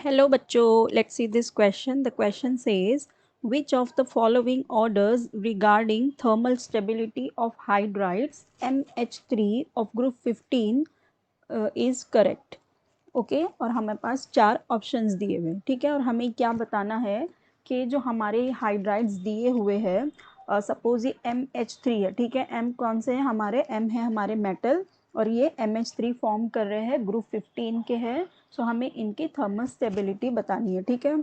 Hello बच्चों, let's see this question. The question says, which of the following orders regarding thermal stability of hydrides MH3 of group 15 is correct? Okay और हमें पास 4 options दिए हुए हैं, ठीक है। और हमें क्या बताना है कि जो हमारे हाइड्राइड्स दिए हुए हैं, सपोज ये MH3 है, ठीक है। M कौन से हैं हमारे? M है हमारे मेटल और ये MH3 फॉर्म कर रहे हैं, ग्रुप 15 के हैं। सो हमें इनकी थर्मल स्टेबिलिटी बतानी है, ठीक है।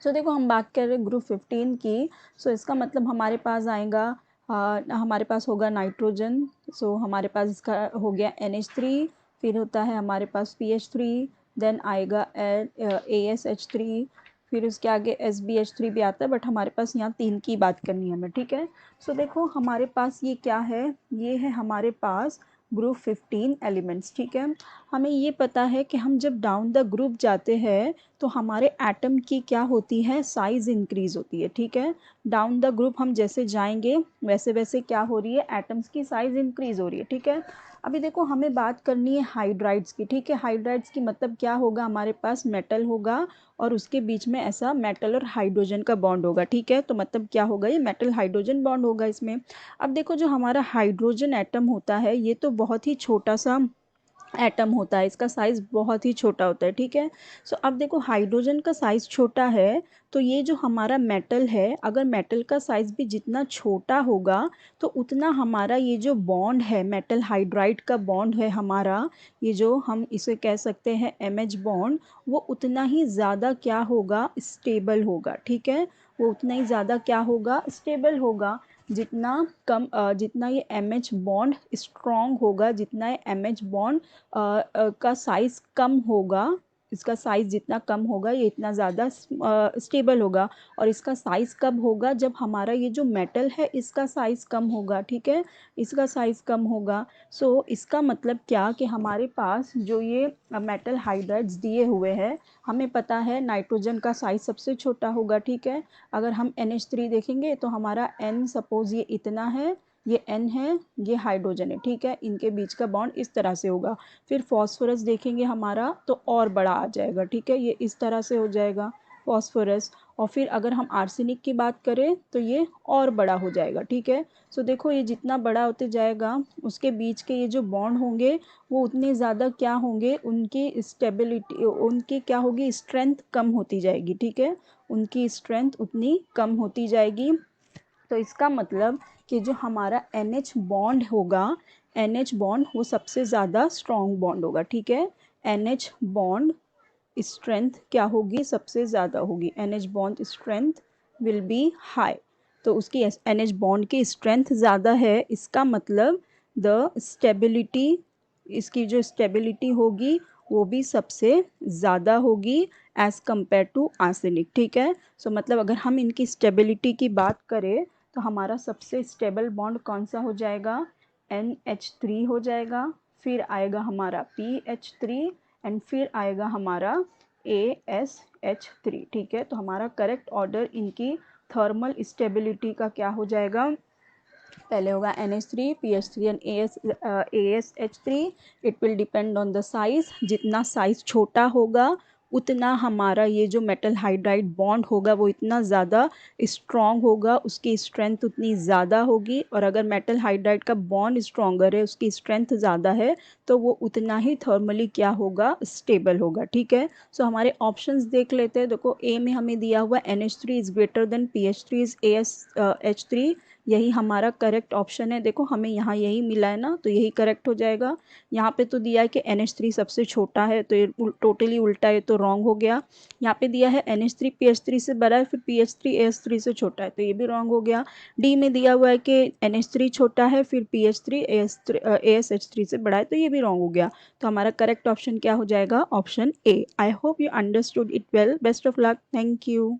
सो देखो हम बात कर रहे हैं ग्रुप 15 की। सो इसका मतलब हमारे पास आएगा, हमारे पास होगा नाइट्रोजन। सो हमारे पास इसका हो गया NH3, फिर होता है हमारे पास PH3, देन आएगा ASH3, फिर उसके आगे SbH3 भी आता है, बट हमारे पास यहाँ 3 की बात करनी है हमें, ठीक है। सो देखो हमारे पास ये क्या है, ये है हमारे पास ग्रुप 15 एलिमेंट्स, ठीक है। हमें ये पता है कि हम जब डाउन द ग्रुप जाते हैं तो हमारे एटम की क्या होती है, साइज़ इंक्रीज़ होती है, ठीक है। डाउन द ग्रुप हम जैसे जाएंगे वैसे वैसे क्या हो रही है, एटम्स की साइज़ इंक्रीज़ हो रही है, ठीक है। अभी देखो हमें बात करनी है हाइड्राइड्स की, ठीक है। हाइड्राइड्स की मतलब क्या होगा, हमारे पास मेटल होगा और उसके बीच में ऐसा मेटल और हाइड्रोजन का बॉन्ड होगा, ठीक है। तो मतलब क्या होगा, ये मेटल हाइड्रोजन बॉन्ड होगा इसमें। अब देखो जो हमारा हाइड्रोजन एटम होता है ये तो बहुत ही छोटा सा एटम होता है, इसका साइज़ बहुत ही छोटा होता है, ठीक है। सो अब देखो हाइड्रोजन का साइज़ छोटा है तो ये जो हमारा मेटल है, अगर मेटल का साइज़ भी जितना छोटा होगा तो उतना हमारा ये जो बॉन्ड है, मेटल हाइड्राइड का बॉन्ड है हमारा, ये जो हम इसे कह सकते हैं MH बॉन्ड, वो उतना ही ज़्यादा क्या होगा, स्टेबल होगा, ठीक है। वो उतना ही ज़्यादा क्या होगा, स्टेबल होगा। जितना ये MH बॉन्ड स्ट्रॉन्ग होगा, जितना ये MH बॉन्ड का साइज़ कम होगा, इसका साइज़ जितना कम होगा ये इतना ज़्यादा स्टेबल होगा। और इसका साइज़ कब होगा, जब हमारा ये जो मेटल है इसका साइज़ कम होगा, ठीक है। इसका साइज़ कम होगा। सो इसका मतलब क्या कि हमारे पास जो ये मेटल हाइड्राइड्स दिए हुए हैं, हमें पता है नाइट्रोजन का साइज़ सबसे छोटा होगा, ठीक है। अगर हम NH3 देखेंगे तो हमारा N सपोज़ ये इतना है, ये N है, ये हाइड्रोजन है, ठीक है। इनके बीच का बॉन्ड इस तरह से होगा। फिर फॉस्फोरस देखेंगे हमारा तो और बड़ा आ जाएगा, ठीक है। ये इस तरह से हो जाएगा फॉस्फोरस। और फिर अगर हम आर्सेनिक की बात करें तो ये और बड़ा हो जाएगा, ठीक है। सो देखो ये जितना बड़ा होते जाएगा उसके बीच के ये जो बॉन्ड होंगे वो उतने ज़्यादा क्या होंगे, उनकी स्टेबिलिटी, उनकी क्या होगी, स्ट्रेंथ कम होती जाएगी, ठीक है। उनकी स्ट्रेंथ उतनी कम होती जाएगी। तो इसका मतलब कि जो हमारा NH बॉन्ड होगा, NH बॉन्ड वो सबसे ज़्यादा स्ट्रॉन्ग बॉन्ड होगा, ठीक है। NH बॉन्ड स्ट्रेंथ क्या होगी, सबसे ज़्यादा होगी। NH bond strength will be high. तो उसकी NH बॉन्ड की स्ट्रेंथ ज़्यादा है, इसका मतलब द स्टेबिलिटी, इसकी जो स्टेबिलिटी होगी वो भी सबसे ज़्यादा होगी एज़ कम्पेयर टू आर्सेनिक, ठीक है। सो मतलब अगर हम इनकी स्टेबिलिटी की बात करें तो हमारा सबसे स्टेबल बॉन्ड कौन सा हो जाएगा, NH3 हो जाएगा। फिर आएगा हमारा PH3 एंड फिर आएगा हमारा ASH3, ठीक है। तो हमारा करेक्ट ऑर्डर इनकी थर्मल स्टेबिलिटी का क्या हो जाएगा, पहले होगा NH3, PH3 and ASH3। It will depend on the size, जितना साइज़ छोटा होगा उतना हमारा ये जो मेटल हाइड्राइड बॉन्ड होगा वो इतना ज़्यादा स्ट्रॉन्ग होगा, उसकी स्ट्रेंथ उतनी ज़्यादा होगी। और अगर मेटल हाइड्राइड का बॉन्ड स्ट्रॉन्गर है, उसकी स्ट्रेंथ ज़्यादा है, तो वो उतना ही थर्मली क्या होगा, स्टेबल होगा, ठीक है। सो हमारे ऑप्शंस देख लेते हैं। देखो ए में हमें दिया हुआ NH3 is greater than PH3 is ASH3, यही हमारा करेक्ट ऑप्शन है। देखो हमें यहाँ यही मिला है ना, तो यही करेक्ट हो जाएगा। यहाँ पे तो दिया है कि NH3 सबसे छोटा है, तो ये टोटली उल्टा है, तो रॉन्ग हो गया। यहाँ पे दिया है NH3 PH3 से बड़ा है, फिर PH3 AS3 से छोटा है, तो ये भी रॉन्ग हो गया। डी में दिया हुआ है कि NH3 छोटा है, फिर PH3 ASH3 से बड़ा है, तो ये भी रॉन्ग हो गया। तो हमारा करेक्ट ऑप्शन क्या हो जाएगा, option A. I hope you understood it well. Best of luck, thank you.